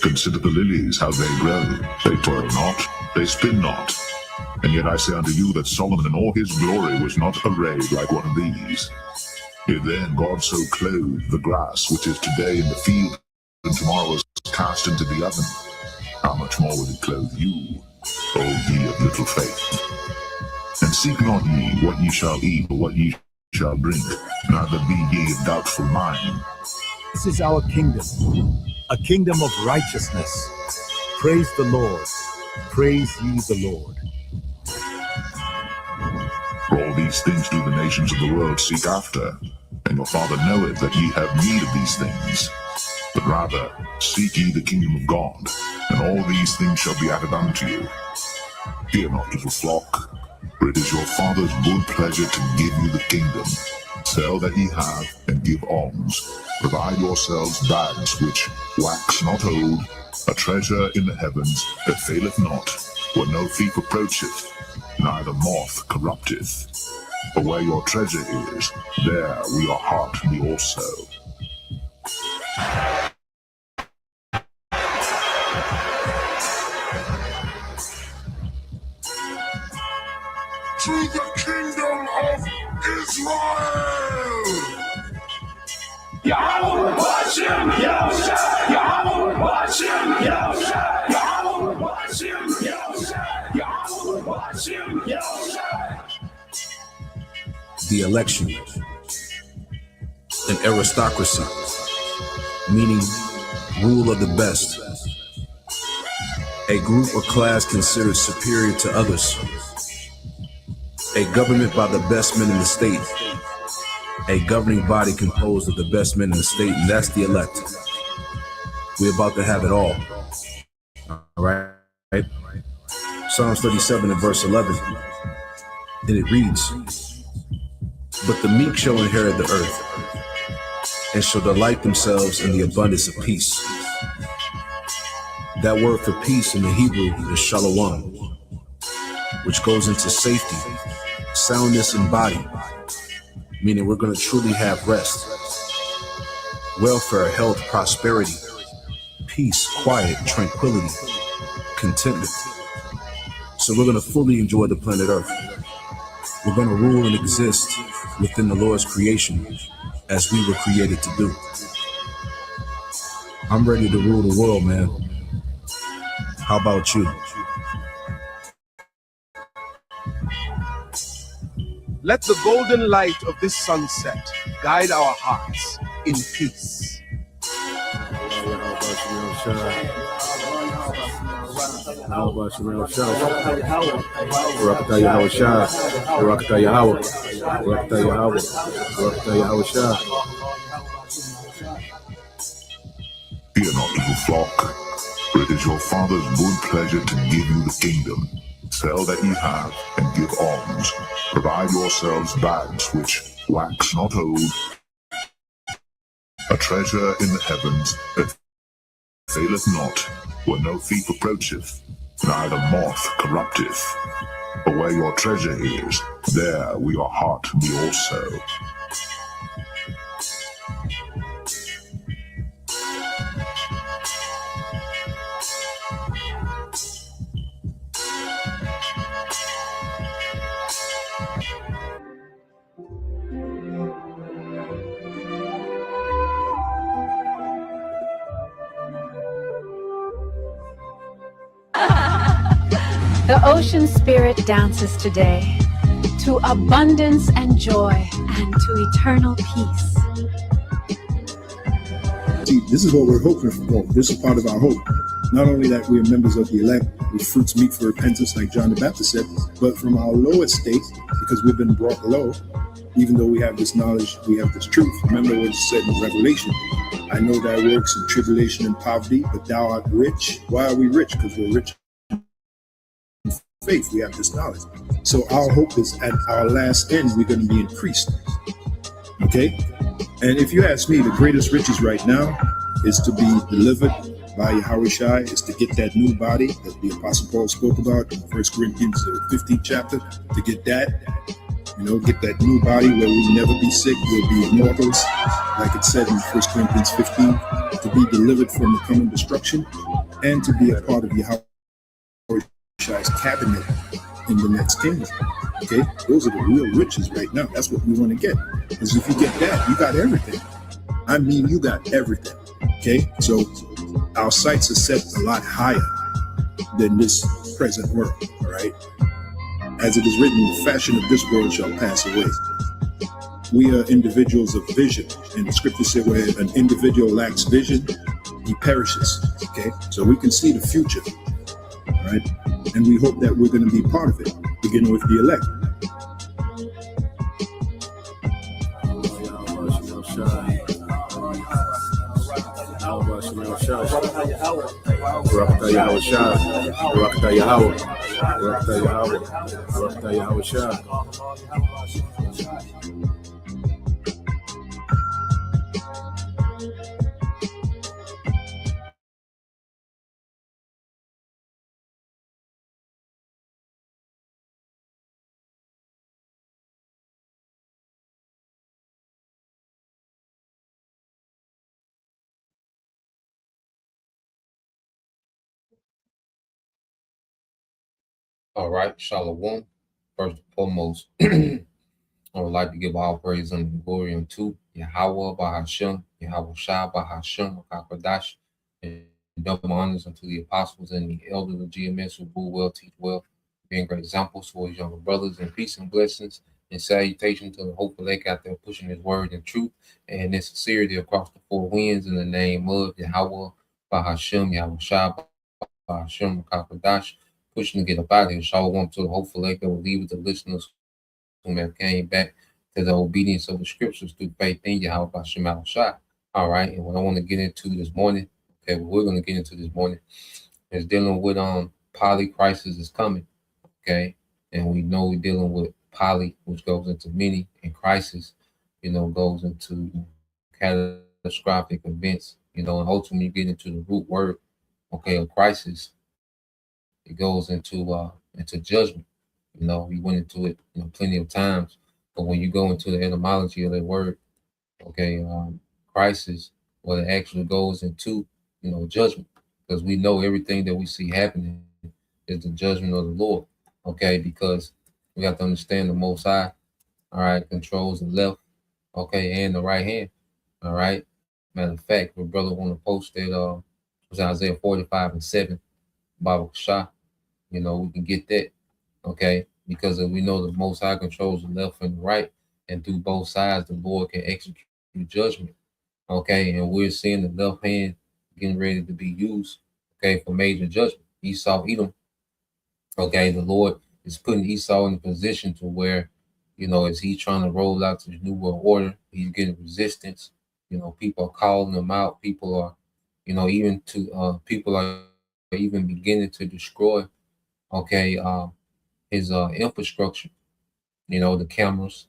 Consider the lilies, how they grow. They toil not, they spin not. And yet I say unto you that Solomon in all his glory was not arrayed like one of these. If then God so clothed the grass which is today in the field, and tomorrow is cast into the oven, how much more will he clothe you, O ye of little faith? And seek not ye what ye shall eat, or what ye shall drink, neither be ye of doubtful mind. This is our kingdom, a kingdom of righteousness. Praise the Lord. Praise ye the Lord. For all these things do the nations of the world seek after, and your Father knoweth that ye have need of these things. But rather, seek ye the kingdom of God, and all these things shall be added unto you. Fear not, little flock, for it is your Father's good pleasure to give you the kingdom. Sell that ye have, and give alms. Provide yourselves bags which wax not old, a treasure in the heavens that faileth not, where no thief approacheth, neither moth corrupteth. For where your treasure is, there will your heart be also. To the kingdom of Israel! Yahweh Hashem, Yahweh, Yahweh Hashem, Yahweh, Yahweh Hashem, Yahweh, Yahweh Hashem, Yahweh. The election, an aristocracy, meaning rule of the best, a group or class considered superior to others, a government by the best men in the state, a governing body composed of the best men in the state, and that's the elect. We're about to have it all. All right? Psalms 37 and verse 11, and it reads, "But the meek shall inherit the earth, and shall delight themselves in the abundance of peace." That word for peace in the Hebrew is shalom, which goes into safety, soundness in body, meaning we're going to truly have rest, welfare, health, prosperity, peace, quiet, tranquility, contentment. So we're going to fully enjoy the planet Earth. We're going to rule and exist within the Lord's creation as we were created to do. I'm ready to rule the world, man. How about you? Let the golden light of this sunset guide our hearts in peace. Fear not, little flock, for it is your Father's good pleasure to give you the kingdom. Sell that ye have, and give alms. Provide yourselves bags which wax not old, a treasure in the heavens that faileth not, where no thief approacheth, neither moth corrupteth. For where your treasure is, there will your heart be also. The ocean spirit dances today to abundance and joy and to eternal peace. See, this is what we're hoping for. This is part of our hope. Not only that we are members of the elect, with fruits meet for repentance, like John the Baptist said, but from our lowest state, because we've been brought low, even though we have this knowledge, we have this truth. Remember what it said in Revelation. I know thy works in tribulation and poverty, but thou art rich. Why are we rich? Because we're rich in faith. We have this knowledge. So our hope is at our last end, we're going to be increased. Okay? And if you ask me, the greatest riches right now is to be delivered by Yahushua is to get that new body that the Apostle Paul spoke about in 1 Corinthians 15th chapter, to get that, get that new body where we'll never be sick, we'll be immortals, like it said in 1 Corinthians 15, to be delivered from the coming destruction, and to be a part of Yahushua's cabinet in the next kingdom. Okay, those are the real riches right now. That's what we want to get. Because if you get that, you got everything. I mean, you got everything. Okay, so our sights are set a lot higher than this present world. All right, as it is written, the fashion of this world shall pass away. We are individuals of vision, and the scripture said, where an individual lacks vision, he perishes. Okay, so we can see the future. All right, and we hope that we're going to be part of it, beginning with the elect. All right, Shalom. First and foremost, I would like to give all praise and glory unto Yahweh Bahashem, Yahweh Shah Bahashem, Kakadash, and double honors unto the apostles and the elders of GMS who rule well, teach well, being great examples for his younger brothers, and peace and blessings and salutation to the hopeful lake out there pushing his word and truth and in sincerity across the four winds in the name of Yahweh Bahashem, Yahweh Shah Bahashem, Kakadash, pushing to get up out of here. Shalom to the hopeful lake that will leave with the listeners who have came back to the obedience of the scriptures through faith in Yahweh Hashem Al Shai. All right, and what I want to get into this morning, okay, what we're going to get into this morning is dealing with PolyCrisis is coming, okay, and we know we're dealing with poly, which goes into many, and crisis, goes into catastrophic events, and ultimately you get into the root word, okay, of crisis. It goes into judgment. We went into it plenty of times, but when you go into the etymology of that word, okay, crisis, well, it actually goes into judgment, because we know everything that we see happening is the judgment of the Lord, okay, because we have to understand the Most High, all right, controls the left, okay, and the right hand, all right. Matter of fact, my brother want to post that was Isaiah 45:7, Bible Shah. We can get that, okay, because we know the Most High controls the left and the right, and through both sides, the Lord can execute judgment, okay, and we're seeing the left hand getting ready to be used, okay, for major judgment. Esau, Edom, okay, the Lord is putting Esau in a position to where, as he's trying to roll out to the new world order, he's getting resistance. People are calling him out. People are, people are even beginning to destroy, okay, his infrastructure, the cameras.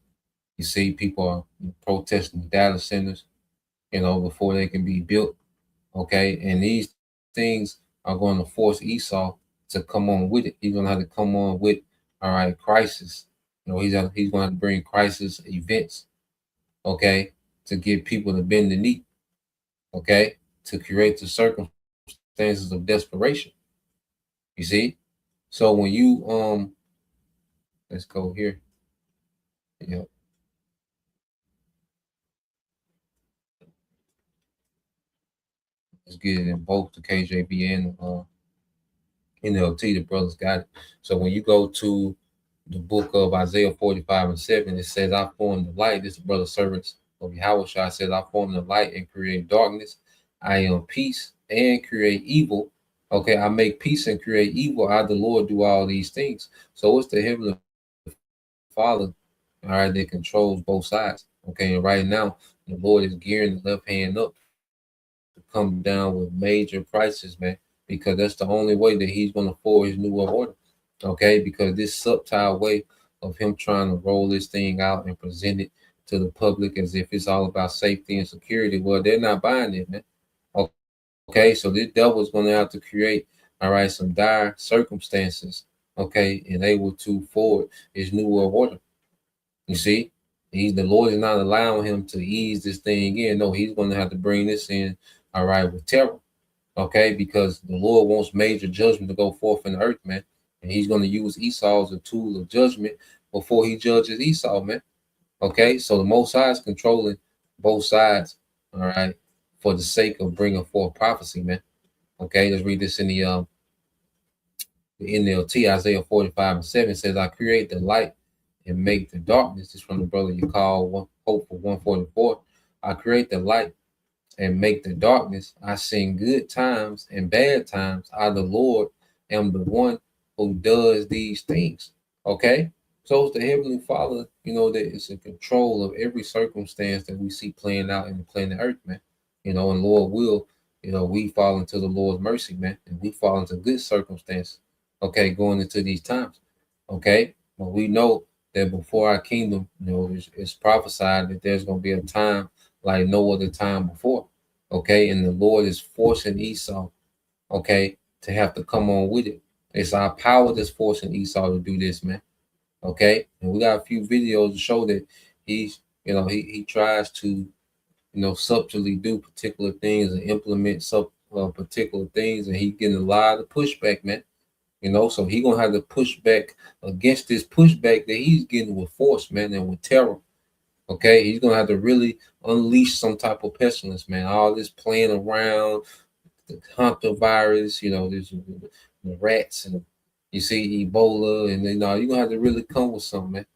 You see people are protesting data centers, before they can be built, okay, and these things are going to force Esau to come on with it. He's going to have to come on with, all right, crisis. He's going to have to bring crisis events, okay, to get people to bend the knee, okay, to create the circumstances of desperation. You see, so when you let's go here. Yep. Let's get it in both the KJV and NLT. The brothers got it. So when you go to the book of Isaiah 45:7, it says, I form the light. This is the brother servants of Yahweh Shai says, I form the light and create darkness. I am peace and create evil. Okay, I make peace and create evil. I, the Lord, do all these things. So it's the Heavenly Father, all right, that controls both sides. Okay, and right now, the Lord is gearing the left hand up to come down with major crisis, man, because that's the only way that he's going to forward his new world order. Okay, because this subtle way of him trying to roll this thing out and present it to the public as if it's all about safety and security, well, they're not buying it, man. Okay, so this devil is going to have to create, all right, some dire circumstances, okay, and able to forward his new world order. You see, the Lord is not allowing him to ease this thing in. No, he's going to have to bring this in, all right, with terror, okay, because the Lord wants major judgment to go forth in the earth, man, and he's going to use Esau as a tool of judgment before he judges Esau, man. Okay, so the Most High is controlling both sides, all right, for the sake of bringing forth prophecy, man. Okay, let's read this in the NLT. Isaiah 45:7 says, "I create the light and make the darkness." This is from the brother you call Hope for 144. "I create the light and make the darkness. I sing good times and bad times. I, the Lord, am the one who does these things." Okay, so it's the Heavenly Father, that is in control of every circumstance that we see playing out in the planet Earth, man. And Lord will, we fall into the Lord's mercy, man, and we fall into good circumstances. Okay, going into these times. Okay, but we know that before our kingdom, it's prophesied that there's going to be a time like no other time before. Okay, and the Lord is forcing Esau, okay, to have to come on with it. It's our power that's forcing Esau to do this, man. Okay, and we got a few videos to show that he's, he tries to, subtly do particular things and implement some particular things, and he getting a lot of pushback, man. So he gonna have to push back against this pushback that he's getting with force, man, and with terror. Okay, he's gonna have to really unleash some type of pestilence, man. All this playing around, the Hunter virus, there's the rats, and you see Ebola, and then you're gonna have to really come with something, man.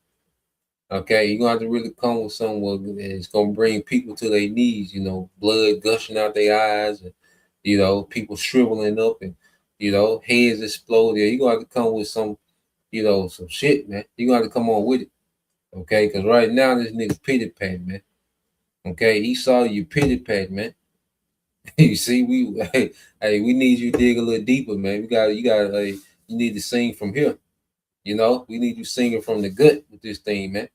Okay, you're gonna have to really come with something that's gonna bring people to their knees, blood gushing out their eyes, and people shriveling up, and heads exploding. You're gonna have to come with some, some shit, man. You're gonna have to come on with it. Okay, because right now this nigga pity pat, man. Okay, Esau, you pity pat, man. You see, hey, we need you to dig a little deeper, man. You need to sing from here. We need you singing from the gut with this thing, man.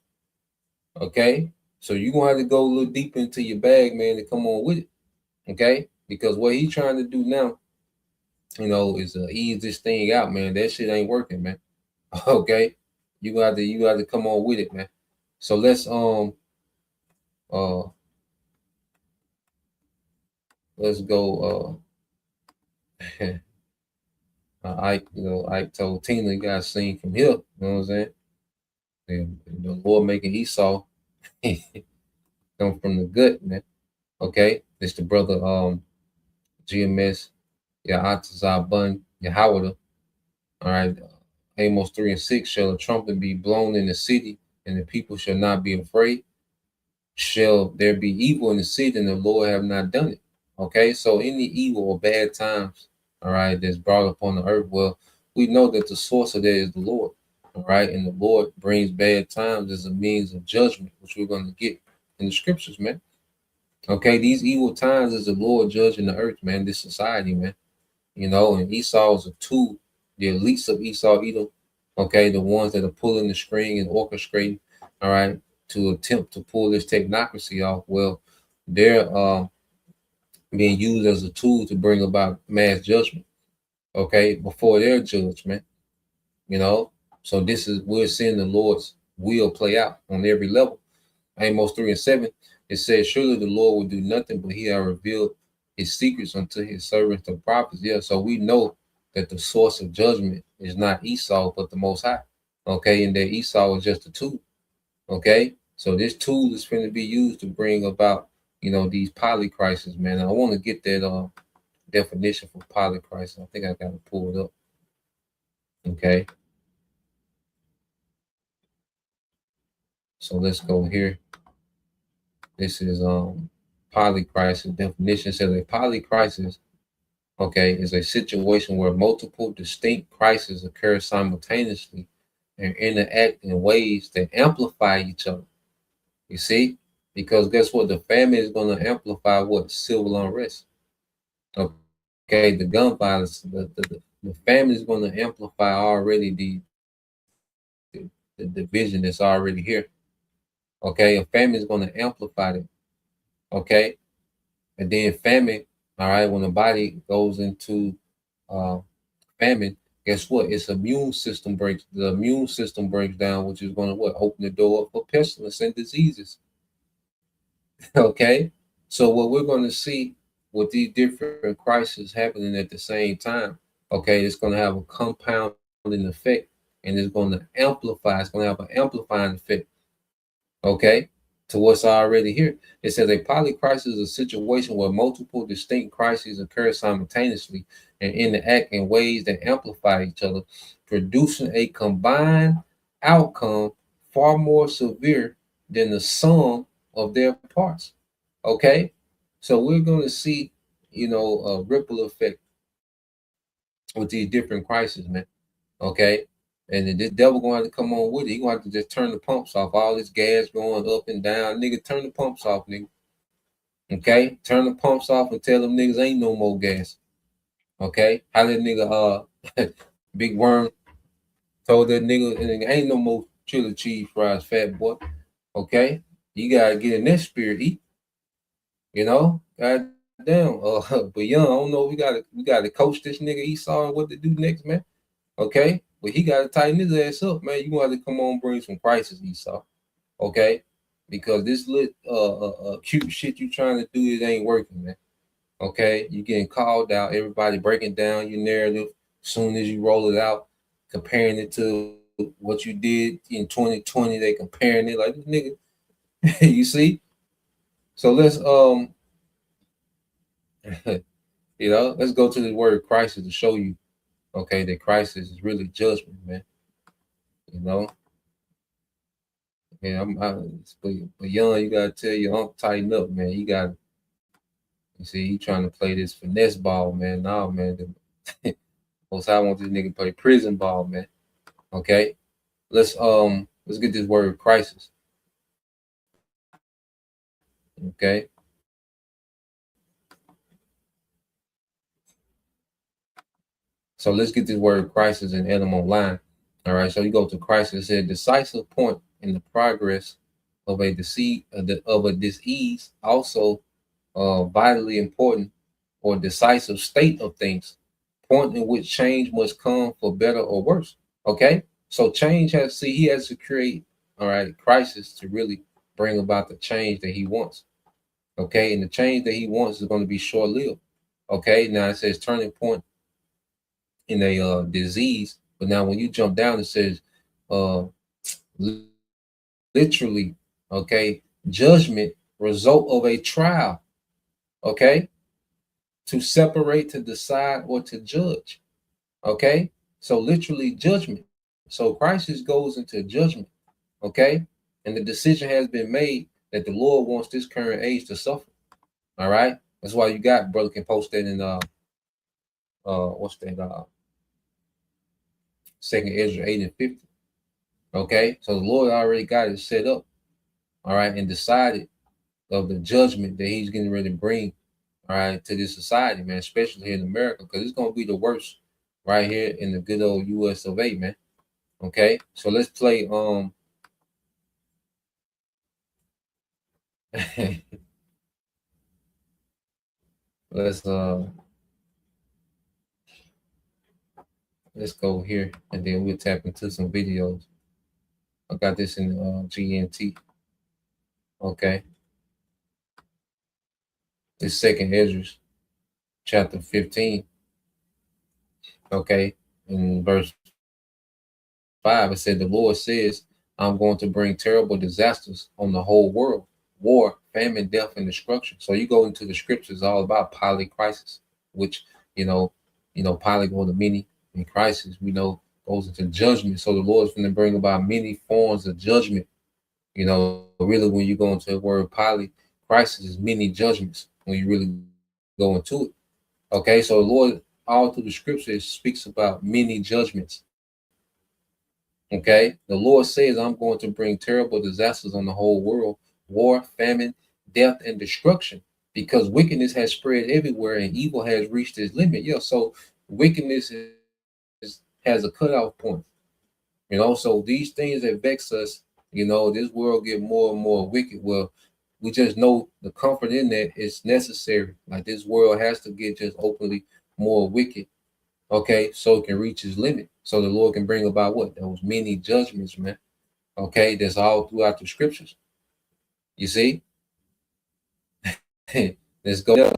Okay, so you're gonna have to go a little deeper into your bag, man, to come on with it. Okay, because what he's trying to do now, is ease this thing out, man. That shit ain't working, man. Okay, you got to come on with it, man. So let's go. Ike told Tina, you gotta sing from here. You know what I'm saying? And the Lord making Esau come from the gut, man. Okay, it's the brother GMS, Ya'atazah Bun, Yahawada. All right, Amos 3:6, shall a trumpet be blown in the city, and the people shall not be afraid? Shall there be evil in the city, and the Lord have not done it? Okay, so any evil or bad times, all right, that's brought upon the earth, well, we know that the source of that is the Lord, all right, and the Lord brings bad times as a means of judgment, which we're going to get in the scriptures, man. Okay, these evil times is the Lord judging the earth, man, this society, man. And Esau is a tool, the elites of Esau, Edom, okay, the ones that are pulling the string and orchestrating, all right, to attempt to pull this technocracy off. Well, they're being used as a tool to bring about mass judgment, okay, before their judgment, So we're seeing the Lord's will play out on every level. Amos 3:7, it says, surely the Lord will do nothing, but he has revealed his secrets unto his servants the prophets. Yeah, so we know that the source of judgment is not Esau, but the Most High. Okay, and that Esau is just a tool. Okay, so this tool is going to be used to bring about, these PolyCrisis, man. I want to get that definition for PolyCrisis. I think I got to pull it up. Okay, so let's go here. This is PolyCrisis definition. It says a PolyCrisis, okay, is a situation where multiple distinct crises occur simultaneously and interact in ways that amplify each other. You see, because guess what? The famine is going to amplify what? Civil unrest. Okay, the gun violence, the famine is going to amplify already the division that's already here. Okay, a famine is going to amplify it. Okay, and then famine, All right, when the body goes into famine, guess what? The immune system breaks down, which is going to what? Open the door for pestilence and diseases. Okay, so what we're going to see with these different crises happening at the same time, okay, it's going to have a compounding effect, and it's going to amplify. It's going to have an amplifying effect. Okay, to what's already here. It says a polycrisis is a situation where multiple distinct crises occur simultaneously and interact in ways that amplify each other, producing a combined outcome far more severe than the sum of their parts. Okay, so we're going to see, a ripple effect with these different crises, man. Okay, and then this devil going to have to come on with it. He going to have to just turn the pumps off. All this gas going up and down, nigga. Turn the pumps off, nigga. Okay, turn the pumps off and tell them niggas ain't no more gas. Okay, how that nigga Big Worm told that nigga ain't no more chili cheese fries, fat boy. Okay, you gotta get in that spirit, eat. God damn. But young, I don't know. We gotta coach this nigga Esau and what to do next, man. Okay, but he gotta tighten his ass up, man. You gonna have to come on, bring some crisis, Esau. Okay, because this cute shit you trying to do, it ain't working, man. Okay, you getting called out. Everybody breaking down your narrative. As soon as you roll it out, comparing it to what you did in 2020, they comparing it like this nigga. You see? So let's let's go to the word crisis to show you, okay, that crisis is really judgment, man. You know, yeah, but young, you gotta tell your uncle tighten up, man. You see, he trying to play this finesse ball, man. Nah, man. Most I want this nigga to play prison ball, man. Okay, let's get this word crisis. Okay, so let's get this word crisis and add them online. All right, so you go to crisis. It said decisive point in the progress of a disease, also vitally important or decisive state of things, point in which change must come for better or worse. Okay, so he has to create, all right, crisis to really bring about the change that he wants. Okay, and the change that he wants is going to be short lived. Okay, now it says turning point in a disease, but now when you jump down, it says uh, literally, okay, judgment, result of a trial. Okay, to separate, to decide, or to judge. Okay, so literally judgment. So crisis goes into judgment. Okay, and the decision has been made that the Lord wants this current age to suffer. All right, that's why you got brother can post that in what's that Second Ezra 8 and 50. Okay, so the Lord already got it set up. All right, and decided of the judgment that He's getting ready to bring. All right, to this society, man, especially here in America, because it's gonna be the worst right here in the good old U.S. of A, man. Okay, so let's play let's go here and then we'll tap into some videos. I got this in GNT. Okay, it's Second Ezra chapter 15. Okay, in verse 5, it said, the Lord says, I'm going to bring terrible disasters on the whole world, war, famine, death, and destruction. So you go into the scriptures all about polycrisis, which, poly or the many, and crisis, we know, goes into judgment. So the Lord's going to bring about many forms of judgment. Really, when you go into the word poly, crisis is many judgments when you really go into it. Okay, so the Lord, all through the scriptures, speaks about many judgments. Okay, the Lord says, I'm going to bring terrible disasters on the whole world, war, famine, death, and destruction, because wickedness has spread everywhere and evil has reached its limit. Yeah, so wickedness has a cutoff point. So these things that vex us, this world get more and more wicked. Well, we just know the comfort in that is necessary. Like this world has to get just openly more wicked, okay, so it can reach its limit. So the Lord can bring about what? Those many judgments, man. Okay, that's all throughout the scriptures. You see? Let's go.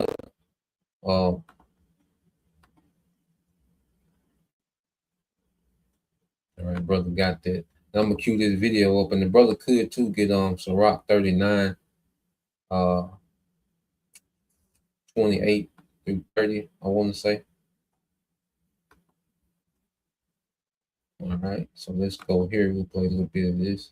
All right, brother got that. I'm gonna cue this video up, and the brother could too get Sirach 39, 28 through 30, I want to say. All right, so let's go here. We'll play a little bit of this.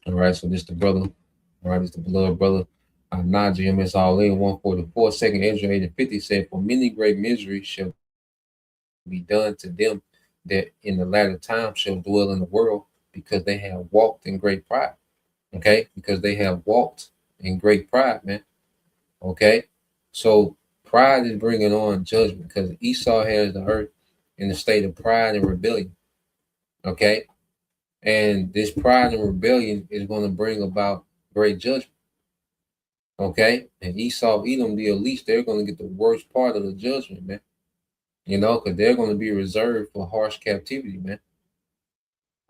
All right, so this the brother. All right, it's the beloved brother. Naji MS All In 144. Second Ezra 8 and 50 said, for many great misery shall be done to them that in the latter time shall dwell in the world, because they have walked in great pride. Okay, because they have walked in great pride, man. Okay, so pride is bringing on judgment because Esau has the earth in a state of pride and rebellion. Okay, and this pride and rebellion is going to bring about great judgment. Okay, and Esau, Edom, the least, they're going to get the worst part of the judgment, man. You know, because they're going to be reserved for harsh captivity, man.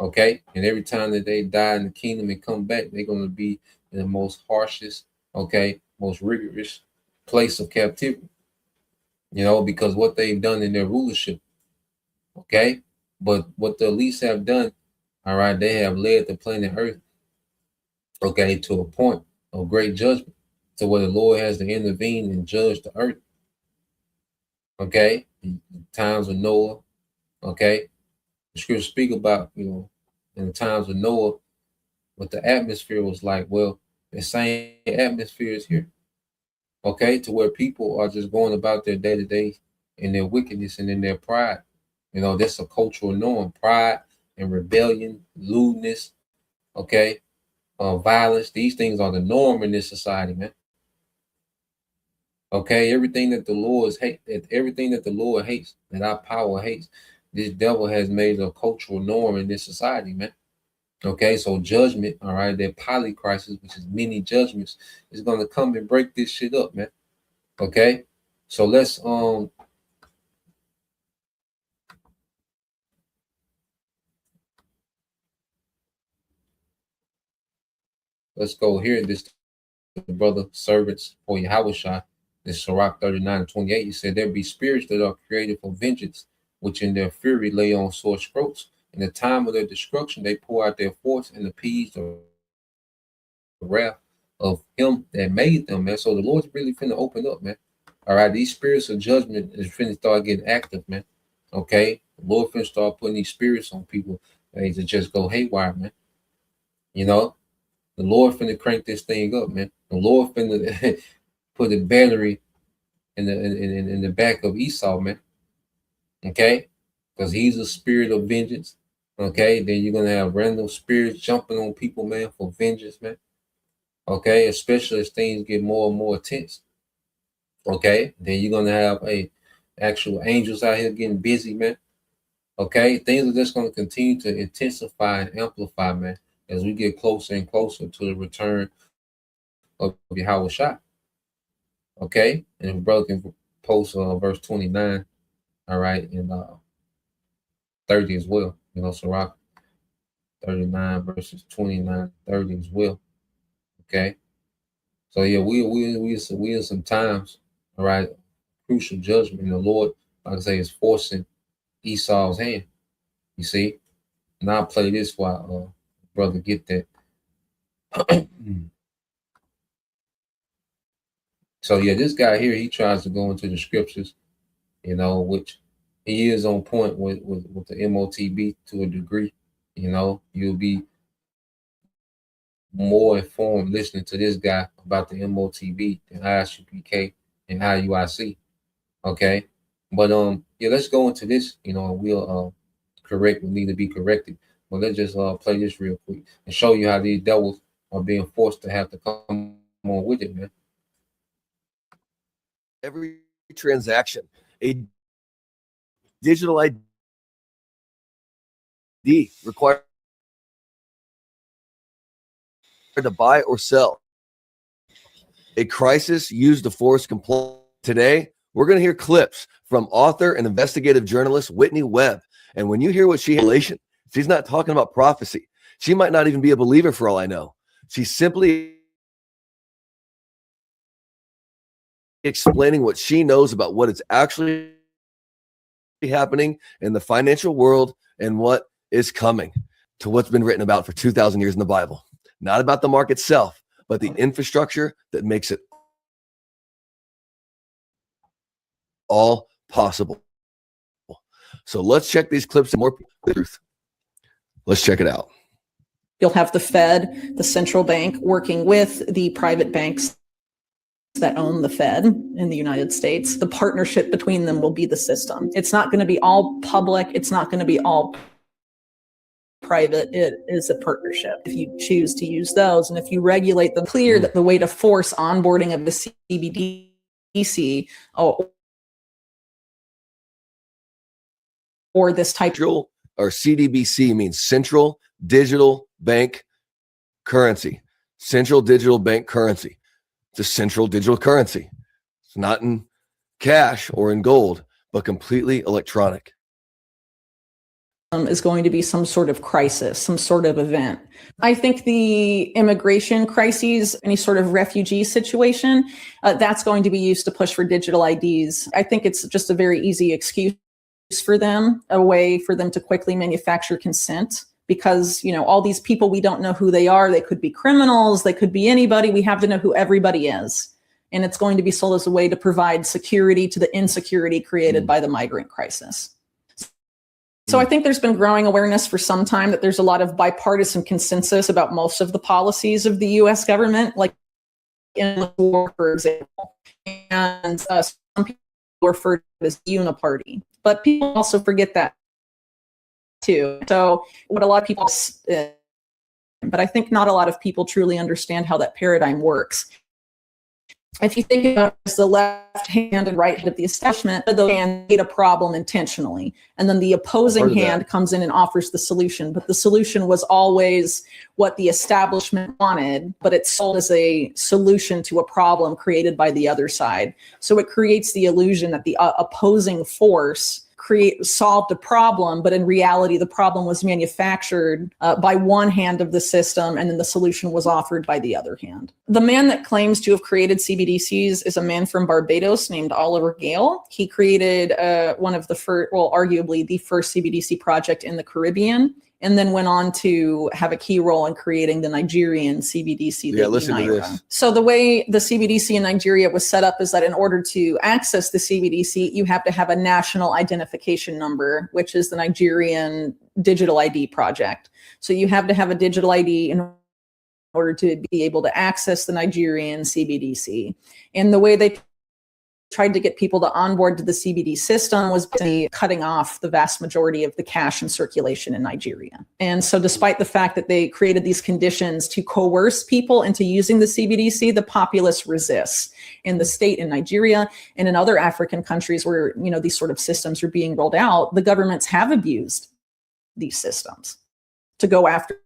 Okay, and every time that they die in the kingdom and come back, they're going to be in the most harshest, okay, most rigorous place of captivity. You know, because what they've done in their rulership. Okay, but what the elites have done, all right, they have led the planet Earth, okay, to a point of great judgment, to where the Lord has to intervene and judge the earth. Okay, the times of Noah. Okay, the scriptures speak about, you know, in the times of Noah, what the atmosphere was like. Well, the same atmosphere is here. Okay, to where people are just going about their day to day in their wickedness and in their pride. You know, that's a cultural norm. Pride and rebellion, lewdness, okay, violence. These things are the norm in this society, man. Okay, everything that the Lord hates, everything that the Lord hates, that our power hates, this devil has made a cultural norm in this society, man. Okay, so judgment, all right, that PolyCrisis, which is many judgments, is gonna come and break this shit up, man. Okay, so let's go here. This the brother servants for Yahushua. This Sirach 39 and 28. He said, there be spirits that are created for vengeance, which in their fury lay on sore scroats. In the time of their destruction, they pour out their force and appease the wrath of him that made them, man. So the Lord's really finna open up, man. All right, these spirits of judgment is finna start getting active, man. Okay, the Lord finna start putting these spirits on people that to just go haywire, man. You know, the Lord finna crank this thing up, man. The Lord finna put a battery in the back of Esau, man. Okay, because he's a spirit of vengeance. Okay, then you're gonna have random spirits jumping on people, man, for vengeance, man. Okay, especially as things get more and more tense. Okay, then you're gonna have actual angels out here getting busy, man. Okay, things are just gonna continue to intensify and amplify, man, as we get closer and closer to the return of Yahweh Shah. Okay, and if brother can post verse 29, all right, and 30 as well. You know, Sirach 39 verses 29, 30 as well. Okay, so yeah, we in some times, all right, crucial judgment. And the Lord, like I say, is forcing Esau's hand. You see, and I'll play this while brother get that. So yeah, this guy here, he tries to go into the scriptures, you know, which he is on point with the MOTB to a degree. You know, you'll be more informed listening to this guy about the MOTB than ISUPK and IUIC. Okay, but yeah, let's go into this. You know, we'll correct what need to be corrected. But let's just play this real quick and show you how these devils are being forced to have to come on with it, man. Every transaction, a digital ID required to buy or sell. A crisis used to force compliance. Today, we're going to hear clips from author and investigative journalist Whitney Webb. And when you hear what she's not talking about prophecy. She might not even be a believer for all I know. She's simply explaining what she knows about what is actually happening in the financial world and what is coming to what's been written about for 2,000 years in the Bible. Not about the market itself, but the infrastructure that makes it all possible. So let's check these clips and more truth. Let's check it out. You'll have the Fed, the central bank, working with the private banks that own the Fed in the United States. The partnership between them will be the system. It's not going to be all public. It's not going to be all private. It is a partnership. If you choose to use those, and if you regulate them, clear that the way to force onboarding of the CBDC or this type or CDBC means Central Digital Bank Currency. Central Digital Bank Currency. It's a central digital currency. It's not in cash or in gold, but completely electronic. Is going to be some sort of crisis, some sort of event. I think the immigration crises, any sort of refugee situation, that's going to be used to push for digital IDs. I think it's just a very easy excuse for them, a way for them to quickly manufacture consent, because, you know, all these people, we don't know who they are. They could be criminals. They could be anybody. We have to know who everybody is. And it's going to be sold as a way to provide security to the insecurity created by the migrant crisis. So I think there's been growing awareness for some time that there's a lot of bipartisan consensus about most of the policies of the U.S. government, like in the war, for example. And some people refer to it as uniparty. But people also forget that too. So what a lot of people, but I think not a lot of people truly understand how that paradigm works. If you think about it as the left hand and right hand of the establishment, the hand made a problem intentionally. And then the opposing hand comes in and offers the solution. But the solution was always what the establishment wanted, but it's sold as a solution to a problem created by the other side. So it creates the illusion that the opposing force solved a problem, but in reality, the problem was manufactured by one hand of the system, and then the solution was offered by the other hand. The man that claims to have created CBDCs is a man from Barbados named Oliver Gale. He created one of the first, well, arguably the first CBDC project in the Caribbean, and then went on to have a key role in creating the Nigerian CBDC. Yeah, listen to this. So the way the CBDC in Nigeria was set up is that in order to access the CBDC, you have to have a national identification number, which is the Nigerian digital ID project. So you have to have a digital ID in order to be able to access the Nigerian CBDC. And the way they tried to get people to onboard to the CBD system was by cutting off the vast majority of the cash in circulation in Nigeria. And so despite the fact that they created these conditions to coerce people into using the CBDC, the populace resists. In the state in Nigeria and in other African countries where, you know, these sort of systems are being rolled out, the governments have abused these systems to go after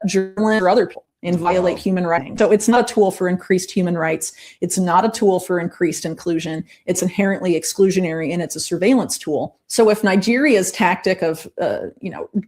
journalists or other people and violate human rights. So it's not a tool for increased human rights. It's not a tool for increased inclusion. It's inherently exclusionary, and it's a surveillance tool. So if Nigeria's tactic of,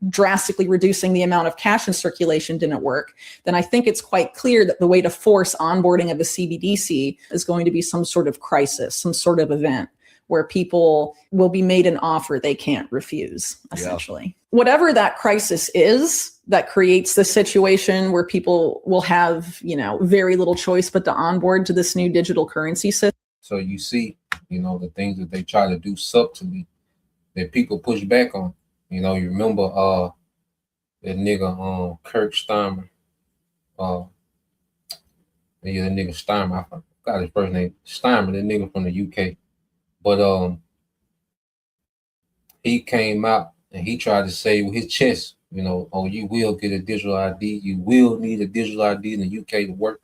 drastically reducing the amount of cash in circulation didn't work, then I think it's quite clear that the way to force onboarding of a CBDC is going to be some sort of crisis, some sort of event where people will be made an offer they can't refuse, essentially. Yeah. Whatever that crisis is that creates the situation where people will have, very little choice but to onboard to this new digital currency system. So you see, the things that they try to do subtly that people push back on. You remember that nigga Kirk Starmer. That nigga Starmer, I forgot his first name. Starmer, that nigga from the UK. But he came out and he tried to say with his chest, you will get a digital ID. You will need a digital ID in the UK to work.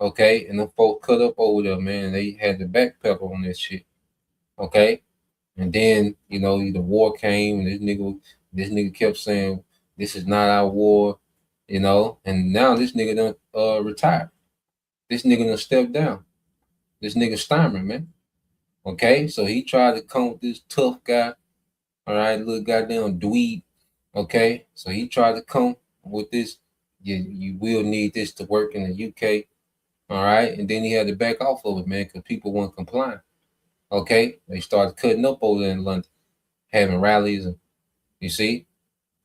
Okay, and the folk cut up over there, man. They had the backpedal on that shit. Okay, and then the war came, and this nigga kept saying, "This is not our war," and now this nigga done retired. This nigga done stepped down. This nigga Steimer, man. Okay, so he tried to come with this tough guy. All right, little goddamn dweeb. Okay, so he tried to come with this. You will need this to work in the UK. All right, and then he had to back off of it, man, because people weren't complying. Okay, they started cutting up over there in London, having rallies, and you see.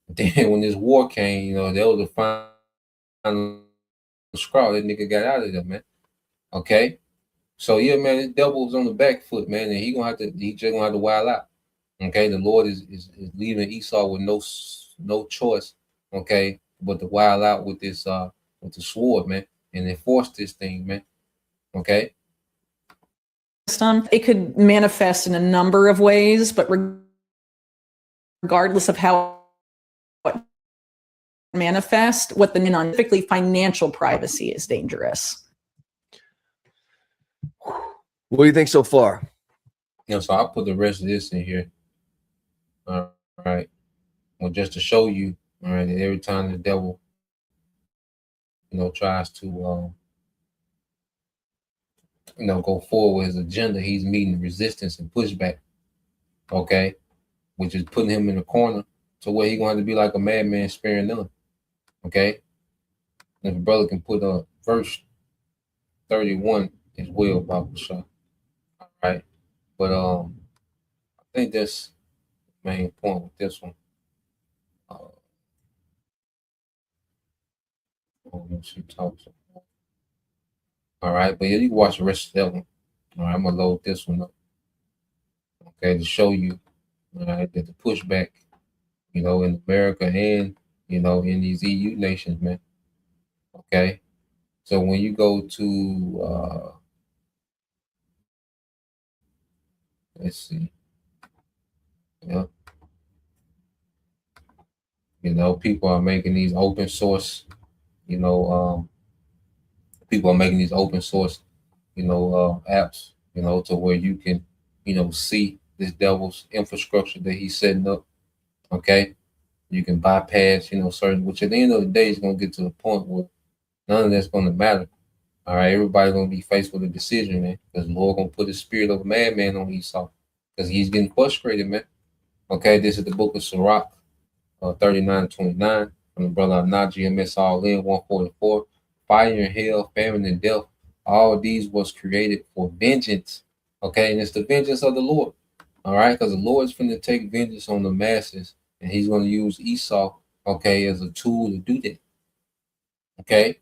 Then when this war came, there was a final straw. That nigga got out of there, man. Okay, so yeah, man, this devil was on the back foot, man, and he just gonna have to wild out. Okay, the Lord is leaving Esau with no choice, okay, but to wild out with with the sword, man, and enforce this thing, man. Okay. It could manifest in a number of ways, but regardless of how it manifests, what the typically financial privacy is dangerous. What do you think so far? So I'll put the rest of this in here. All right. Well, just to show you, all right, that every time the devil, tries to, go forward with his agenda, he's meeting resistance and pushback. Okay. Which is putting him in a corner to where he's going to have to be like a madman sparing none. Okay. And if the brother can put verse 31 as well, Bible Shah. All right. But I think that's the main point with this one. She talks. All right, but yeah, you can watch the rest of that one. All right, I'm gonna load this one up. Okay, to show you, all right, that the pushback, in America and in these EU nations, man. Okay, so when you go to let's see, yeah, people are making these open source, people are making these open source, apps, to where you can, see this devil's infrastructure that he's setting up. Okay, you can bypass, certain, which at the end of the day is going to get to the point where none of that's going to matter. All right, everybody's going to be faced with a decision, man, because the Lord going to put the spirit of a madman on Esau because he's getting frustrated, man. Okay, this is the book of Sirach, 39:29 from the brother Naji MS All In 144. Fire and hell, famine and death, all these was created for vengeance. Okay, and it's the vengeance of the Lord. All right, because the Lord's going to take vengeance on the masses, and he's going to use Esau, okay, as a tool to do that. Okay,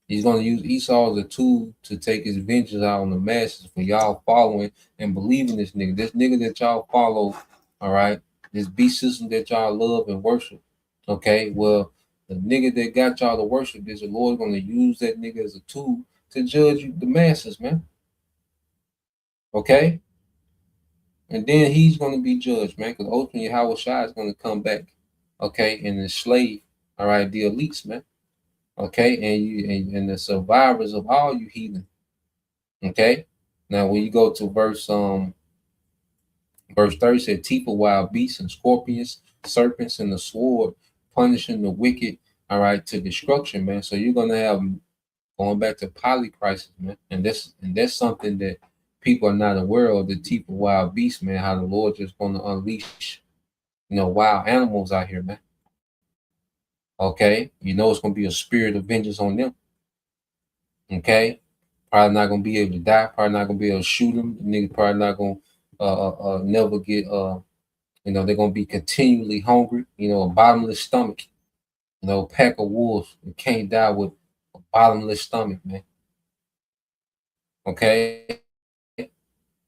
he's going to use Esau as a tool to take his vengeance out on the masses for y'all following and believing this nigga. This nigga that y'all follow, all right, this beast system that y'all love and worship. Okay, well, the nigga that got y'all to worship this, the Lord going to use that nigga as a tool to judge the masses, man. Okay? And then he's going to be judged, man, because ultimately Howard Shah is going to come back, okay, and enslave, all right, the elites, man. Okay, and the survivors of all you heathen. Okay. Now when you go to verse 30 said, teeth of wild beasts and scorpions, serpents, and the sword, punishing the wicked, all right, to destruction, man. So you're gonna have, going back to PolyCrisis, man, and that's something that people are not aware of, the teeth of wild beasts, man, how the Lord just gonna unleash, wild animals out here, man. Okay, it's gonna be a spirit of vengeance on them. Okay, probably not gonna be able to die. Probably not gonna be able to shoot them. The nigga probably not gonna never get they're gonna be continually hungry. A bottomless stomach. Pack of wolves. You can't die with a bottomless stomach, man. Okay,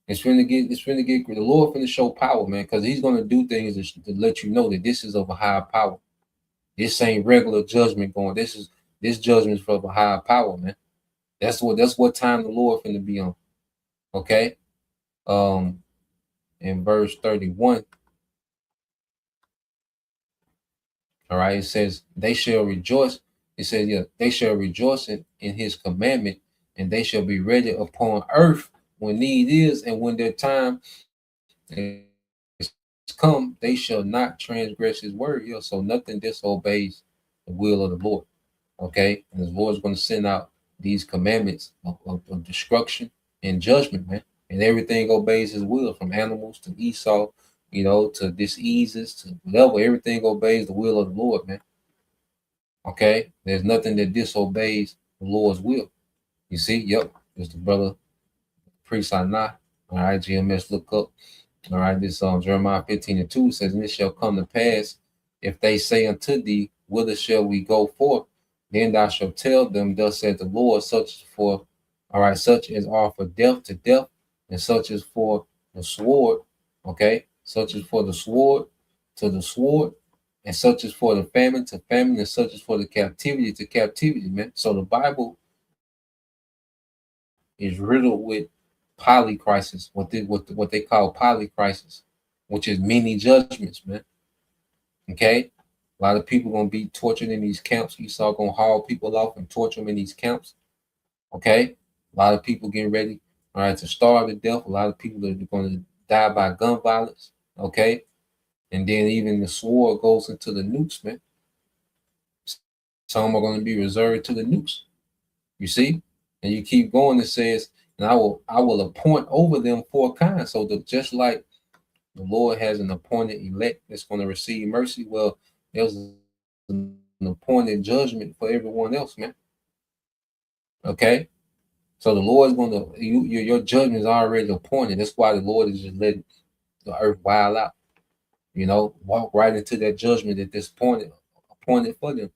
it's gonna get the Lord finna show power, man, because he's gonna do things to let you know that this is of a higher power. This ain't regular judgment going. This judgment is from a higher power, man. That's what time the Lord finna be on. Okay. In verse 31. All right, it says, they shall rejoice. It says, yeah, they shall rejoice in his commandment and they shall be ready upon earth when need is, and when their time is come, they shall not transgress his word. Yeah, so nothing disobeys the will of the Lord. Okay, and the Lord's going to send out these commandments of destruction and judgment, man. And everything obeys his will, from animals to Esau, to diseases, to whatever. Everything obeys the will of the Lord, man. Okay, there's nothing that disobeys the Lord's will. You see, yep, there's the brother priest I not. All right, GMS, look up. All right, this Jeremiah 15:2 says, and it shall come to pass, if they say unto thee, whither shall we go forth? Then thou shalt tell them, thus said the Lord, such as are for death to death, and such as for the sword, okay, such as for the sword to the sword, and such as for the famine to famine, and such as for the captivity to captivity, man. So the Bible is riddled with PolyCrisis, what they call PolyCrisis, which is many judgments, man. Okay, a lot of people gonna be tortured in these camps. Esau gonna haul people off and torture them in these camps. Okay, a lot of people getting ready, all right, to starve to death. A lot of people are going to die by gun violence. Okay, and then even the sword goes into the nukes, man. Some are going to be reserved to the nukes. You see, and you keep going. It says, and I will appoint over them four kinds. So just like the Lord has an appointed elect that's going to receive mercy, well, there's an appointed judgment for everyone else, man. Okay, so the Lord is going to your judgment is already appointed. That's why the Lord is just letting the earth wild out. Walk right into that judgment at this point appointed for them.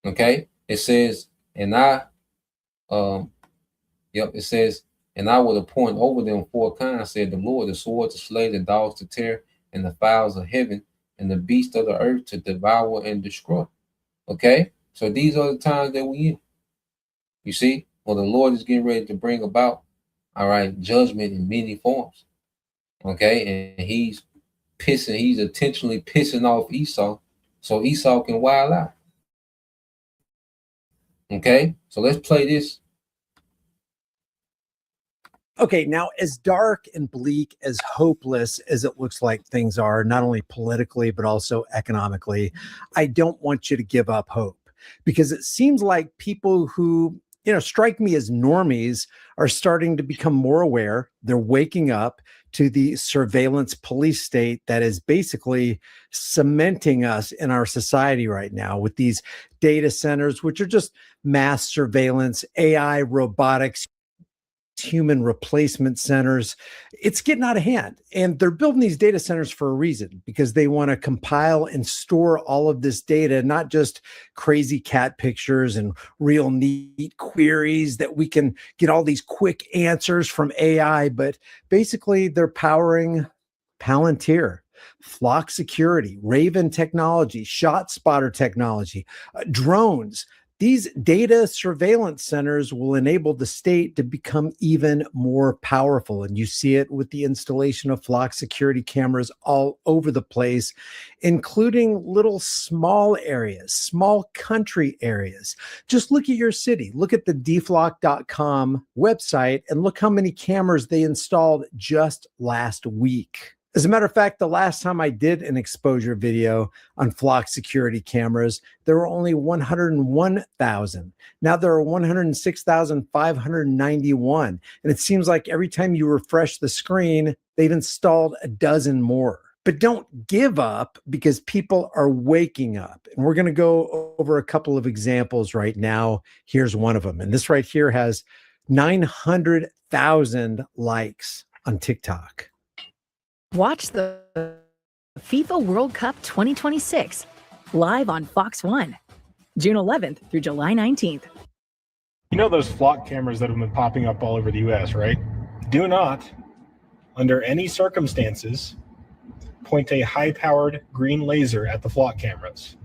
Okay, it says, and it says, and I will appoint over them four kinds, said the Lord, the sword to slay, the dogs to tear, and the fowls of heaven, and the beasts of the earth to devour and destroy. Okay, so these are the times that we in. You see, well, the Lord is getting ready to bring about, all right, judgment in many forms. Okay, and he's intentionally pissing off Esau, so Esau can wild out. Okay, so let's play this. Okay, now as dark and bleak, as hopeless as it looks like things are, not only politically, but also economically, I don't want you to give up hope, because it seems like people who, strike me as normies are starting to become more aware. They're waking up to the surveillance police state that is basically cementing us in our society right now with these data centers, which are just mass surveillance, AI, robotics, human replacement centers. It's getting out of hand. And they're building these data centers for a reason, because they want to compile and store all of this data, not just crazy cat pictures and real neat queries that we can get all these quick answers from AI, but basically they're powering Palantir, Flock Security, Raven Technology, ShotSpotter Technology, drones. These data surveillance centers will enable the state to become even more powerful. And you see it with the installation of Flock security cameras all over the place, including little small areas, small country areas. Just look at your city. Look at the dflock.com website and look how many cameras they installed just last week. As a matter of fact, the last time I did an exposure video on Flock security cameras, there were only 101,000. Now there are 106,591. And it seems like every time you refresh the screen, they've installed a dozen more. But don't give up, because people are waking up. And we're going to go over a couple of examples right now. Here's one of them. And this right here has 900,000 likes on TikTok. Watch the FIFA World Cup 2026 live on Fox 1, June 11th through July 19th. You know those flock cameras that have been popping up all over the U.S., right? Do not, under any circumstances, point a high-powered green laser at the flock cameras.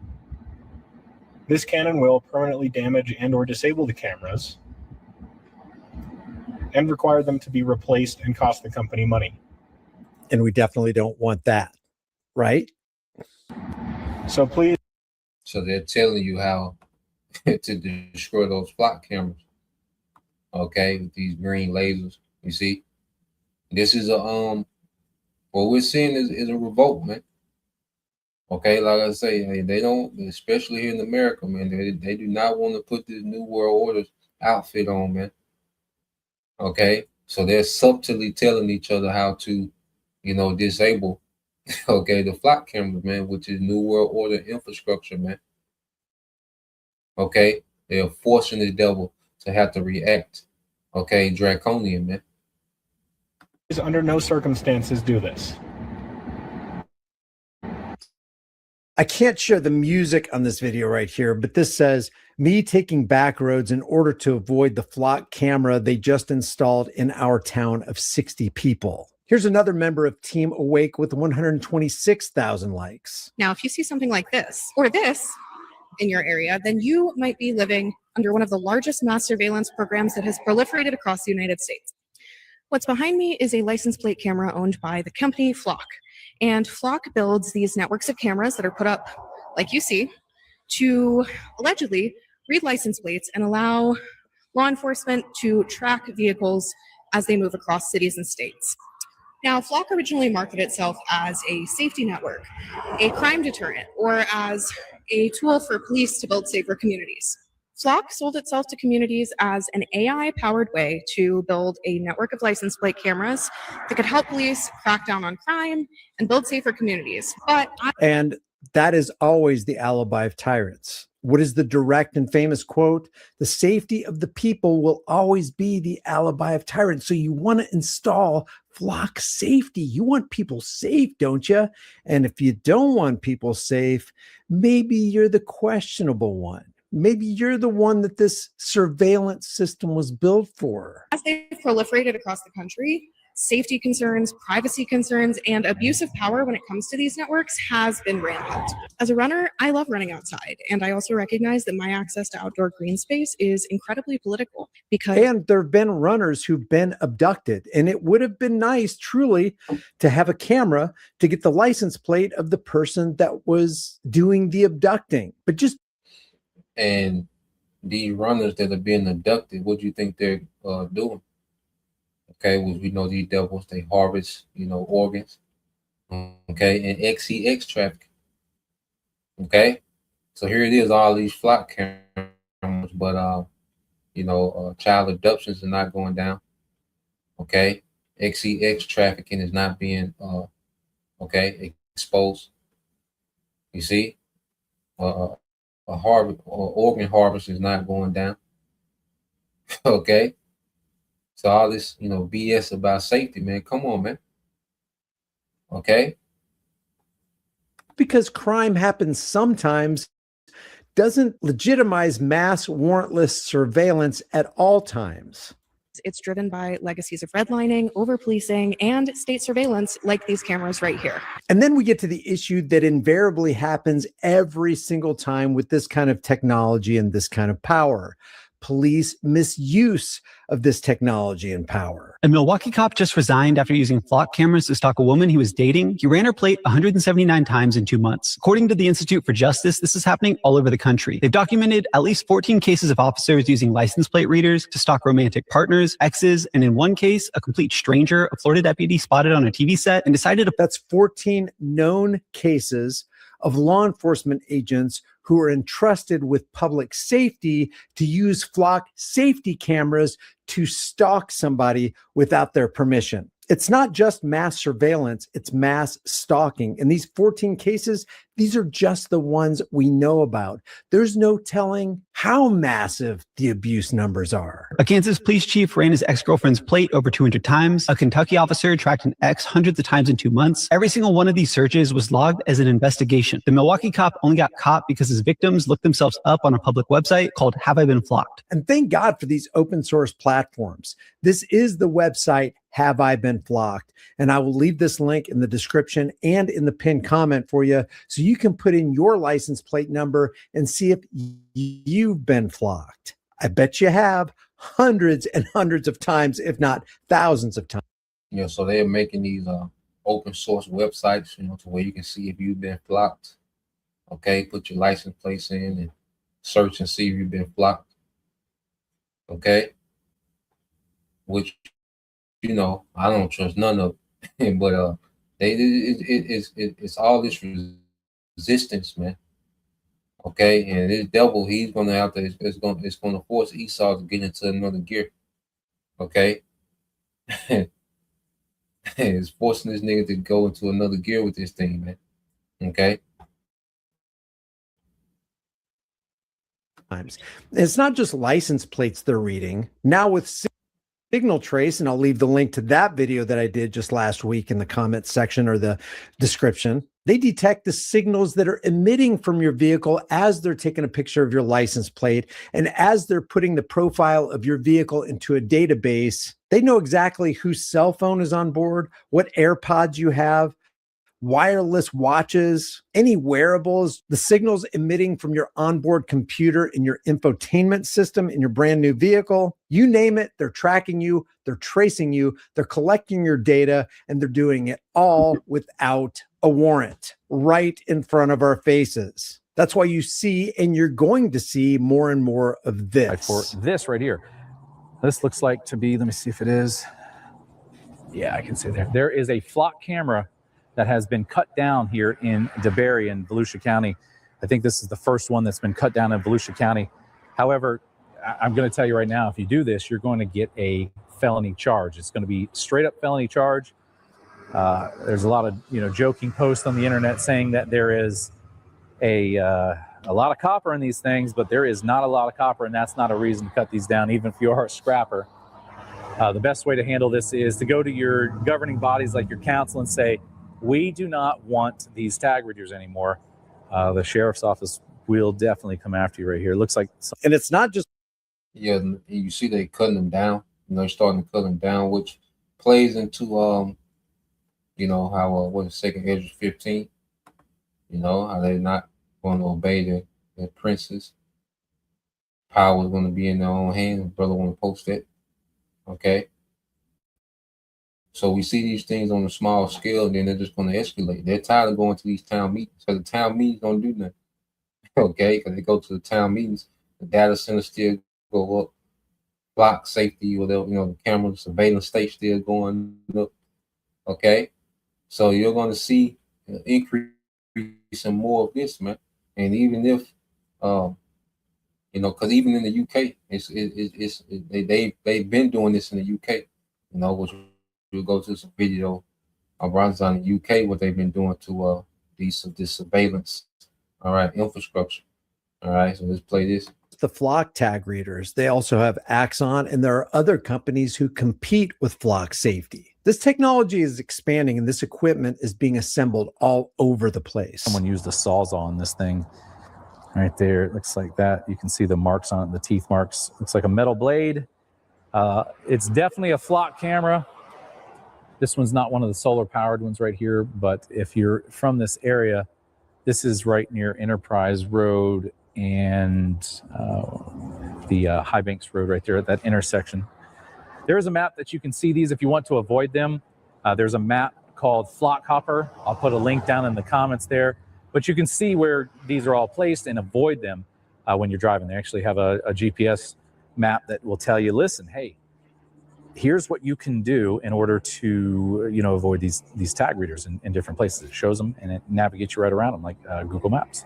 This cannon will permanently damage and or disable the cameras and require them to be replaced and cost the company money. And we definitely don't want that, right? So please. So they're telling you how to destroy those flock cameras. Okay, with these green lasers. You see, this is a what we're seeing is a revolt, man. Okay, like I say, hey, they don't, especially here in America, man. They do not want to put this New World Order outfit on, man. Okay, so they're subtly telling each other how to, disable, okay, the flock cameras, man, which is New World Order infrastructure, man. Okay, they're forcing the devil to have to react. Okay, draconian, man. Under no circumstances do this. I can't share the music on this video right here, but this says, me taking back roads in order to avoid the flock camera they just installed in our town of 60 people. Here's another member of Team Awake with 126,000 likes. Now, if you see something like this or this in your area, then you might be living under one of the largest mass surveillance programs that has proliferated across the United States. What's behind me is a license plate camera owned by the company Flock. And Flock builds these networks of cameras that are put up, like you see, to allegedly read license plates and allow law enforcement to track vehicles as they move across cities and states. Now, Flock originally marketed itself as a safety network, a crime deterrent, or as a tool for police to build safer communities. Flock sold itself to communities as an AI-powered way to build a network of license plate cameras that could help police crack down on crime and build safer communities. And that is always the alibi of tyrants. What is the direct and famous quote? The safety of the people will always be the alibi of tyrants. So you want to install Flock safety. You want people safe, don't you? And if you don't want people safe, maybe you're the questionable one. Maybe you're the one that this surveillance system was built for. As they've proliferated across the country, safety concerns, privacy concerns, and abuse of power when it comes to these networks has been rampant. As a runner, I love running outside, and I also recognize that my access to outdoor green space is incredibly political because— And there have been runners who've been abducted, and it would have been nice, truly, to have a camera to get the license plate of the person that was doing the abducting. But just— And these runners that are being abducted, what do you think they're doing? Okay, well, we know these devils, they harvest, organs. Okay, and XCX trafficking. Okay, so here it is, all these flock cameras, but child abductions are not going down. Okay, XCX trafficking is not being exposed. You see, organ harvest is not going down. Okay. So all this, BS about safety, man. Come on, man. Okay. Because crime happens sometimes doesn't legitimize mass warrantless surveillance at all times. It's driven by legacies of redlining, over-policing, and state surveillance like these cameras right here. And then we get to the issue that invariably happens every single time with this kind of technology and this kind of power. Police misuse of this technology and power. A Milwaukee cop just resigned after using flock cameras to stalk a woman he was dating. He ran her plate 179 times in 2 months. According to the Institute for Justice, this is happening all over the country. They've documented at least 14 cases of officers using license plate readers to stalk romantic partners, exes, and in one case, a complete stranger, a Florida deputy spotted on a TV set and decided to— That's 14 known cases of law enforcement agents who are entrusted with public safety to use flock safety cameras to stalk somebody without their permission. It's not just mass surveillance, it's mass stalking. In these 14 cases, these are just the ones we know about. There's no telling how massive the abuse numbers are. A Kansas police chief ran his ex-girlfriend's plate over 200 times. A Kentucky officer tracked an ex hundreds of times in 2 months. Every single one of these searches was logged as an investigation. The Milwaukee cop only got caught because his victims looked themselves up on a public website called Have I Been Flocked? And thank God for these open source platforms. This is the website Have I Been Flocked? And I will leave this link in the description and in the pinned comment for you so you can put in your license plate number and see if you've been flocked. I bet you have hundreds and hundreds of times, if not thousands of times. So they're making these open source websites, to where you can see if you've been flocked. Okay, put your license plates in and search and see if you've been flocked. Okay. which, you know, I don't trust none of it. But it's all this resistance, man. Okay, and this devil, he's gonna have to, it's gonna force Esau to get into another gear. Okay, it's forcing this nigga to go into another gear with this thing, man. Okay. It's not just license plates they're reading. Now with Signal Trace, and I'll leave the link to that video that I did just last week in the comment section or the description. They detect the signals that are emitting from your vehicle as they're taking a picture of your license plate. And as they're putting the profile of your vehicle into a database, they know exactly whose cell phone is on board, what AirPods you have, wireless watches, any wearables, the signals emitting from your onboard computer in your infotainment system in your brand new vehicle. You name it, they're tracking you, they're tracing you, they're collecting your data, and they're doing it all without a warrant right in front of our faces. That's why you see, and you're going to see more and more of this. For this right here. This looks like to be, let me see if it is. Yeah, I can see there. There is a flock camera that has been cut down here in DeBerry in Volusia County. I think this is the first one that's been cut down in Volusia County. However, I'm going to tell you right now, if you do this, you're going to get a felony charge. It's going to be straight up felony charge. There's a lot of joking posts on the internet saying that there is a lot of copper in these things, but there is not a lot of copper, and that's not a reason to cut these down, even if you are a scrapper. The best way to handle this is to go to your governing bodies like your council and say, we do not want these tag readers anymore. The sheriff's office will definitely come after you right here. It looks like, and it's not just. Yeah, you see they cutting them down. They're starting to cut them down, which plays into how what is second Ezra 15. How they're not going to obey their princes. Power is going to be in their own hands. Brother want to post it. Okay. So we see these things on a small scale, and then they're just going to escalate. They're tired of going to these town meetings, because the town meetings don't do nothing. Okay, because they go to the town meetings, the data center still go up, block safety, or the camera surveillance state still going up. Okay, so you're going to see an increase in more of this, man. And even if because even in the UK, they've been doing this in the UK, which we'll go to some video of Ramzan in the UK, what they've been doing to this surveillance, all right, infrastructure. All right, so let's play this. The Flock tag readers, they also have Axon, and there are other companies who compete with Flock safety. This technology is expanding, and this equipment is being assembled all over the place. Someone used a Sawzall on this thing right there. It looks like that. You can see the marks on it, the teeth marks. Looks like a metal blade. It's definitely a Flock camera. This one's not one of the solar powered ones right here, but if you're from this area, this is right near Enterprise Road and the High Banks Road right there at that intersection. There is a map that you can see these if you want to avoid them. There's a map called Flock Hopper. I'll put a link down in the comments there, but you can see where these are all placed and avoid them when you're driving. They actually have a GPS map that will tell you, listen, hey, here's what you can do in order to, avoid these tag readers in different places. It shows them and it navigates you right around them like Google Maps.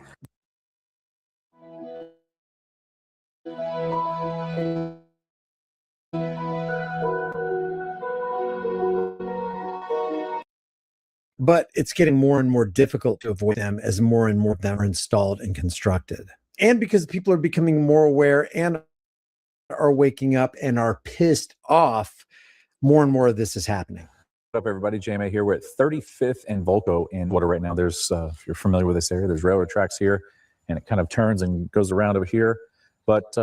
But it's getting more and more difficult to avoid them as more and more of them are installed and constructed. And because people are becoming more aware and are waking up and are pissed off, more and more of this is happening. What's up, everybody? JMA here. We're at 35th and Volco in water right now. There's, if you're familiar with this area, there's railroad tracks here, and it kind of turns and goes around over here. But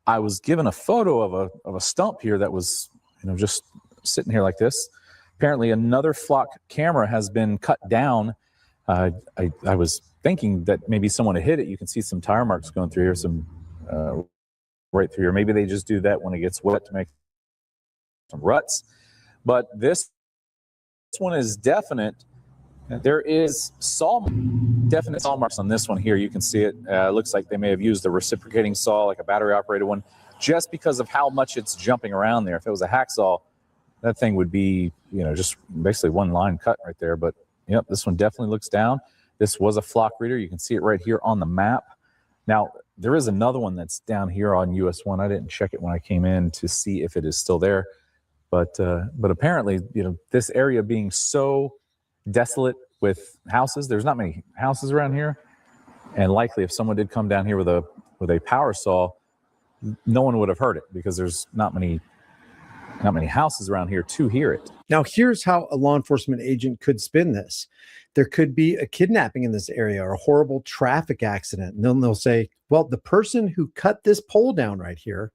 I was given a photo of a stump here that was, just sitting here like this. Apparently, another Flock camera has been cut down. I was thinking that maybe someone had hit it. You can see some tire marks going through here, some right through here. Maybe they just do that when it gets wet to make some ruts. But this one is definite. There is definite saw marks on this one here. You can see it. It looks like they may have used a reciprocating saw, like a battery operated one. just because of how much it's jumping around there. If it was a hacksaw, that thing would be, just basically one line cut right there. But yep, this one definitely looks down. This was a flock reader. You can see it right here on the map. Now, there is another one that's down here on US 1. I didn't check it when I came in to see if it is still there. But apparently, this area being so desolate with houses, there's not many houses around here. And likely if someone did come down here with a power saw, no one would have heard it because there's not many houses around here to hear it. Now, here's how a law enforcement agent could spin this. There could be a kidnapping in this area or a horrible traffic accident. And then they'll say, well, the person who cut this pole down right here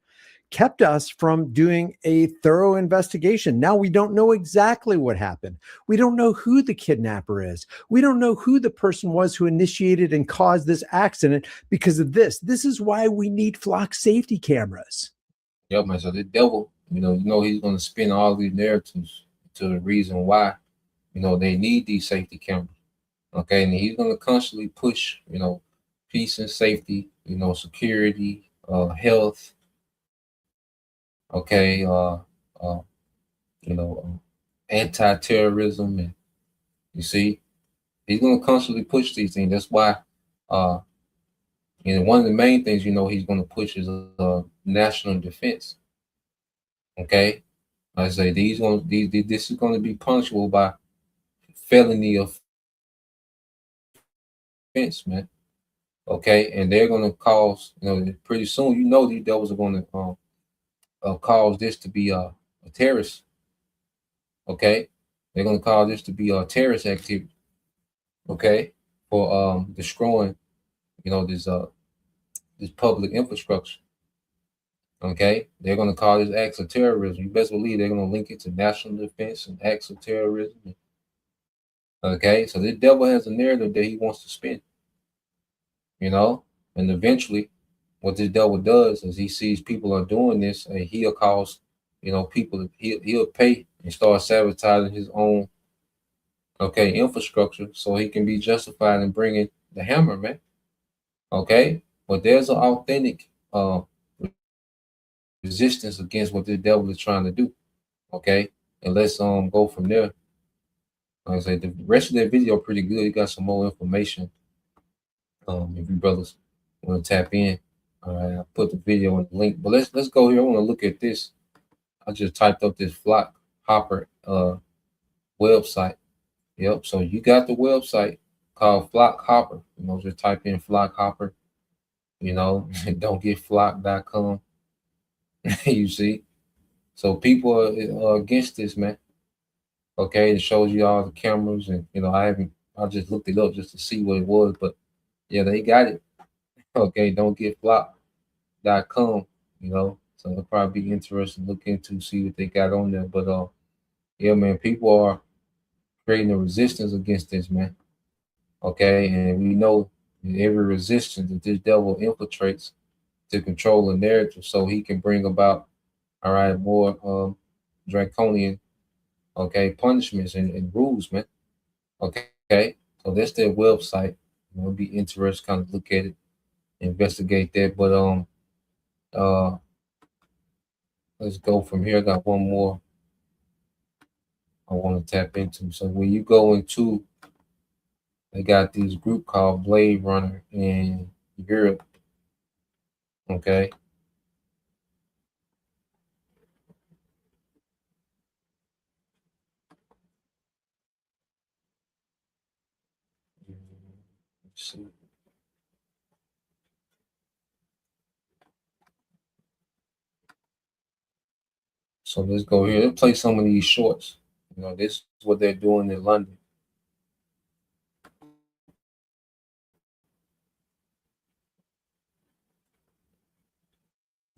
kept us from doing a thorough investigation. Now we don't know exactly what happened. We don't know who the kidnapper is. We don't know who the person was who initiated and caused this accident because of this. This is why we need flock safety cameras. Yep, man. So the devil, he's going to spin all these narratives to the reason why, they need these safety cameras. Okay, and he's going to constantly push, peace and safety, security, health. Okay, anti-terrorism, and you see, he's going to constantly push these things. That's why, one of the main things he's going to push is national defense. Okay, I say this is going to be punishable by felony offense, man. Okay, and they're going to cause, pretty soon, these devils are going to cause this to be a terrorist. Okay, they're going to cause this to be a terrorist activity. Okay, for destroying, this public infrastructure. Okay, they're going to call this acts of terrorism. You best believe they're going to link it to national defense and acts of terrorism. Okay, so this devil has a narrative that he wants to spin. And eventually, what this devil does is he sees people are doing this, and he'll cause, people. He'll pay and start sabotaging his own, infrastructure, so he can be justified in bringing the hammer, man. Okay, but there's an authentic resistance against what this devil is trying to do. Okay, and let's go from there. Like I said, the rest of that video pretty good. You got some more information. If you brothers want to tap in, all right, I'll put the video in the link. But let's go here. I want to look at this. I just typed up this Flock Hopper website. Yep. So you got the website called Flock Hopper. Just type in Flock Hopper. Don't get flock.com. You see, so people are against this, man. Okay, it shows you all the cameras, and I just looked it up just to see what it was, but yeah, they got it. Okay, don't get flock.com. So it'll probably be interesting to look into, see what they got on there. But yeah, man, people are creating a resistance against this, man. Okay, and we know that every resistance that this devil infiltrates to control the narrative, so he can bring about, all right, more draconian, punishments and rules, man. Okay, so that's their website. It'll be interesting, kind of look at it, investigate that. But let's go from here. I got one more I want to tap into. So when you go into, they got this group called Blade Runner in Europe. Okay. Let's see. So let's go here. Let's play some of these shorts. This is what they're doing in London.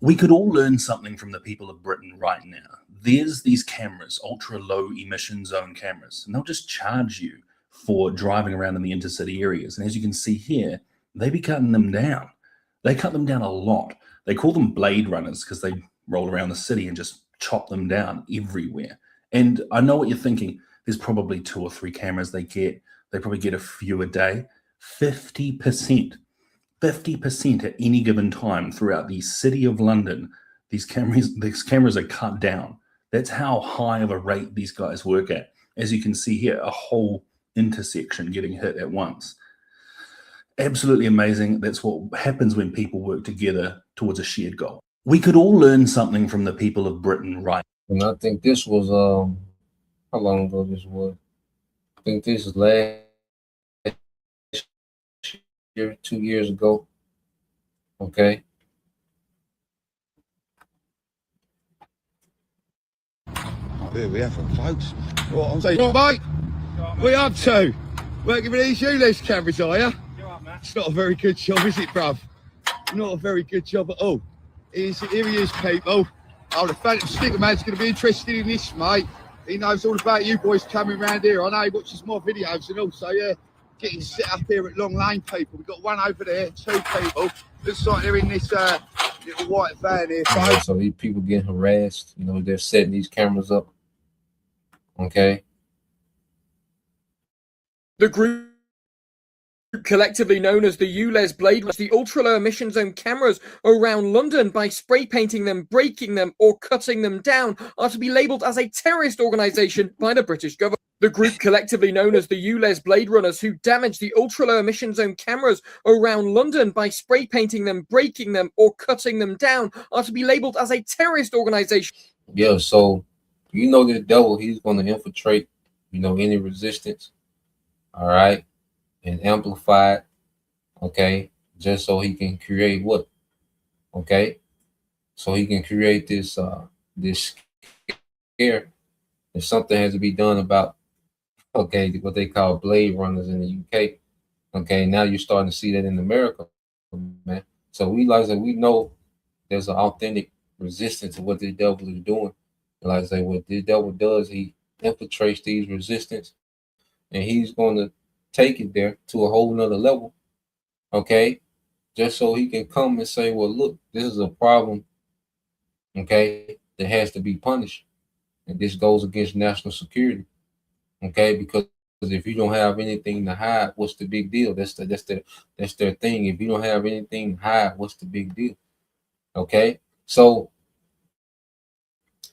We could all learn something from the people of Britain right now. There's these cameras, ultra low emission zone cameras, and they'll just charge you for driving around in the intercity areas. And as you can see here, they be cutting them down. They cut them down a lot. They call them blade runners because they roll around the city and just chop them down everywhere. And I know what you're thinking. There's probably 2 or 3 cameras they get. They probably get a few a day. 50% at any given time throughout the city of London, these cameras are cut down. That's how high of a rate these guys work at. As you can see here, a whole intersection getting hit at once. Absolutely amazing. That's what happens when people work together towards a shared goal. We could all learn something from the people of Britain, right? And I think this was how long ago this was? I think this is last year, 2 years ago. Okay. Here we have them, folks. Right, I'm saying, mate, we up to? Working with these ULEZ cameras, are you? It's not a very good job, is it, bruv? Not a very good job at all. Here he is, people. Oh, the Phantom Sticker Man's going to be interested in this, mate. He knows all about you boys coming around here. I know he watches my videos and also, getting set up here at Long Lane, people. We've got one over there, 2 people. Looks like they're in this little white van here, folks. So these people getting harassed, they're setting these cameras up. Okay. The group collectively known as the ULEZ Blade runs the ultra-low emission zone cameras around London by spray painting them, breaking them, or cutting them down are to be labelled as a terrorist organisation by the British government. The group collectively known as the ULEZ Blade Runners who damaged the ultra-low emission zone cameras around London by spray painting them, breaking them, or cutting them down are to be labelled as a terrorist organisation. Yeah, so the devil, he's going to infiltrate, any resistance, all right, and amplify it, okay, just so he can create what? Okay, so he can create this this scare that something has to be done about, okay, what they call blade runners in the UK. Okay, now you're starting to see that in America, man. So we know there's an authentic resistance to what the devil is doing. Like I say, what the devil does, he infiltrates these resistance, and he's going to take it there to a whole nother level, okay, just so he can come and say, well, look, this is a problem, okay, that has to be punished, and this goes against national security, okay, because if you don't have anything to hide, what's the big deal? That's their thing. If you don't have anything to hide, what's the big deal? Okay, so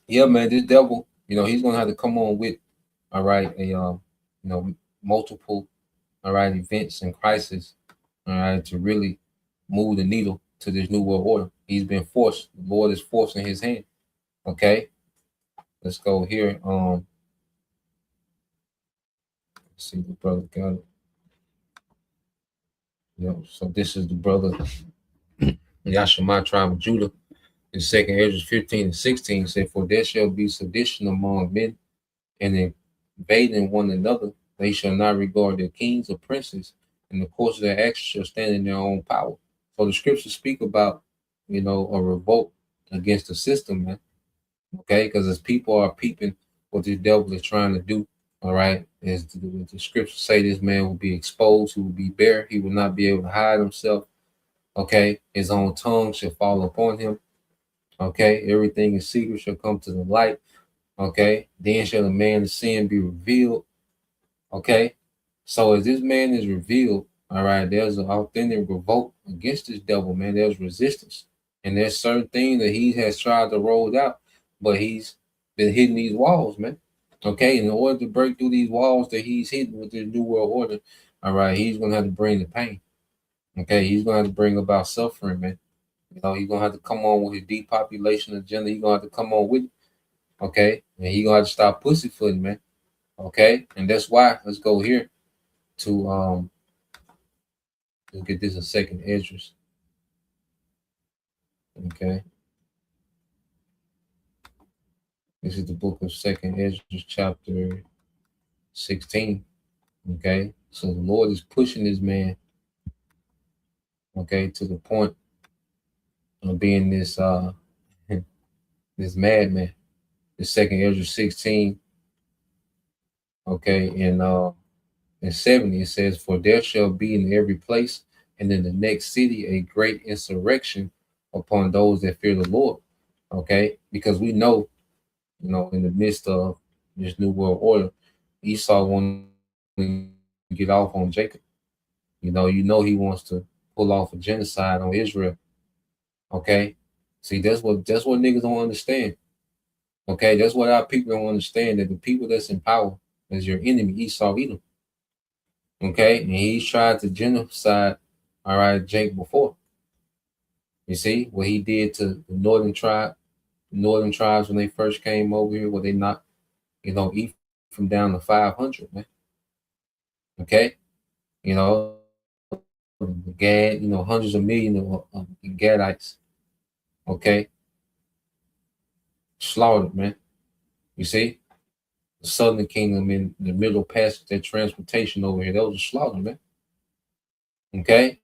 yeah, man, this devil, he's gonna have to come on with, all right, multiple, all right, events and crisis, all right, to really move the needle to this new world order. He's been forced. The Lord is forcing his hand. Okay, let's go here. Let's see, the brother got it. So this is the brother Yashima, tribe of Judah. In 2nd Ezra 15 and 16 said, for there shall be sedition among men, and invading one another, they shall not regard their kings or princes, and the course of their actions shall stand in their own power. So the scriptures speak about, a revolt against the system, man. Okay, because as people are peeping what the devil is trying to do, all right, as the scriptures say, this man will be exposed, he will be bare, he will not be able to hide himself. Okay, his own tongue shall fall upon him. Okay, everything in secret shall come to the light. Okay, then shall the man of sin be revealed. Okay, so as this man is revealed, all right, there's an authentic revolt against this devil, man. There's resistance, and there's certain things that he has tried to roll out, but he's been hitting these walls, man. Okay, in order to break through these walls that he's hitting with this new world order, all right, he's gonna have to bring the pain. Okay, he's gonna have to bring about suffering, man. He's gonna have to come on with his depopulation agenda. He's gonna have to come on with it. Okay, and he's gonna have to stop pussyfooting, man. Okay, and that's why let's go here to let's get this in 2nd Ezra. Okay, this is the book of 2nd Ezra, chapter 16. Okay, so the Lord is pushing this man, okay, to the point of being this this madman. The 2nd Ezra 16, okay, in 70 it says, for there shall be in every place and in the next city a great insurrection upon those that fear the Lord. Okay, because we know, in the midst of this new world order, Esau wants to get off on Jacob. He wants to pull off a genocide on Israel. Okay, See, that's what niggas don't understand. Okay, that's what our people don't understand, that the people that's in power is your enemy, Esau Edom. Okay, and he's tried to genocide, all right, Jake before. You see what he did to the northern tribes when they first came over here, where they knocked, eat from down to 500, man. Okay, Gad, hundreds of millions of Gadites. Okay, slaughtered, man. You see, the Southern Kingdom in the Middle Passage, their transportation over here, that was a slaughter, man. Okay,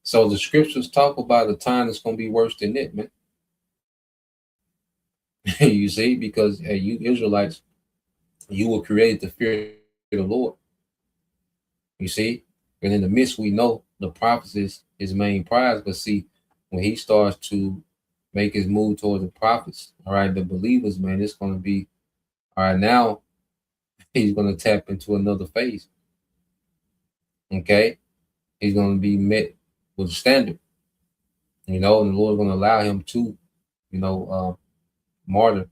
so the scriptures talk about a time that's gonna be worse than it, man. You see, because you Israelites, you were created to fear the Lord. You see, and in the midst, we know the prophets is his main prize. But see, when he starts to make his move towards the prophets, all right, the believers, man, it's going to be all right. Now he's going to tap into another phase. Okay, he's going to be met with a standard, and the Lord's going to allow him to, martyr,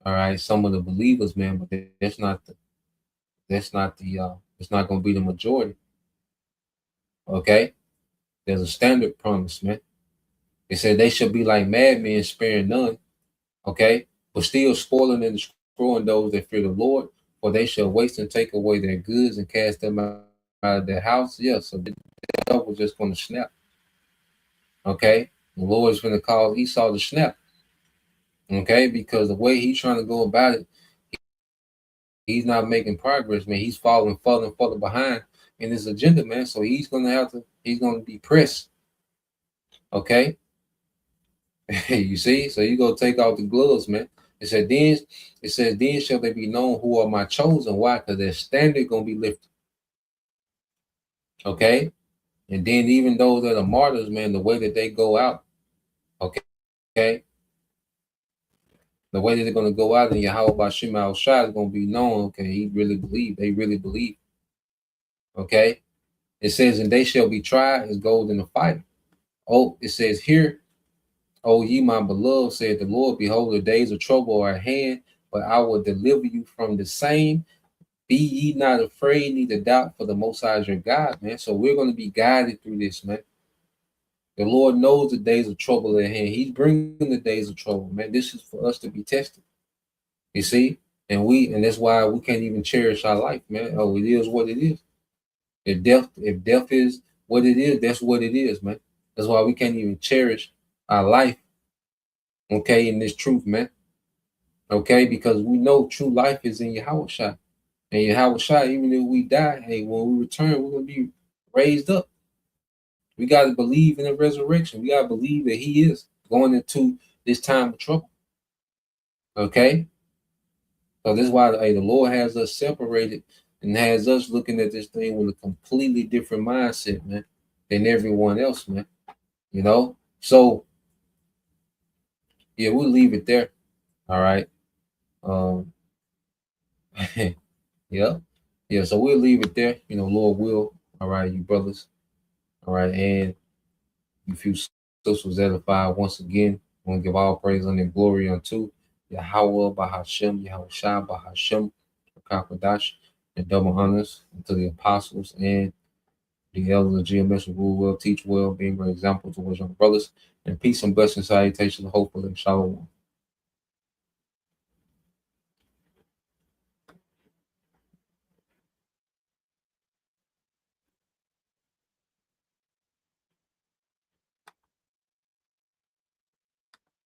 all right, some of the believers, man. But it's not going to be the majority. Okay, there's a standard promise, man. It said they should be like madmen, sparing none, okay, but still spoiling and destroying those that fear the Lord, for they shall waste and take away their goods and cast them out of their house. Yeah, so the devil was just going to snap, okay? The Lord's going to cause Esau to snap, okay, because the way he's trying to go about it, he's not making progress, man. He's falling further and further behind in his agenda, man. So he's going to be pressed, okay? You see, so you go take off the gloves, man. It says then shall they be known who are my chosen. Why? Because their standard gonna be lifted. Okay, and then even those that are martyrs, man, the way that they go out, okay, the way that they're gonna go out in Yahweh Bashim Al Shai is gonna be known. Okay, they really believe. Okay, it says, and they shall be tried as gold in the fire. Oh, it says here, O ye my beloved, said the Lord, behold, the days of trouble are at hand, but I will deliver you from the same. Be ye not afraid, neither doubt, for the Most High is your God, man. So we're going to be guided through this, man. The Lord knows the days of trouble at hand. He's bringing the days of trouble, man. This is for us to be tested. You see? And that's why we can't even cherish our life, man. Oh, it is what it is. If death is what it is, that's what it is, man. That's why we can't even cherish our life, okay, in this truth, man. Okay, because we know true life is in Yahweh Shai. And Yahweh Shai, even if we die, hey, when we return, we're going to be raised up. We got to believe in the resurrection. We got to believe that he is going into this time of trouble. Okay? So this is why the Lord has us separated and has us looking at this thing with a completely different mindset, man, than everyone else, man. So yeah, we'll leave it there. All right. Yeah. So we'll leave it there. Lord will. All right, you brothers. All right, and if you sisters edified once again, I want to give all praise and glory unto Yahweh Bahashem, Yahweh Shai Bahashem, Kakadash, and double honors to the apostles and the elders of GMS who rule well, teach well, being great examples towards young brothers, and peace and blessings, salutations, hopefully, shalom.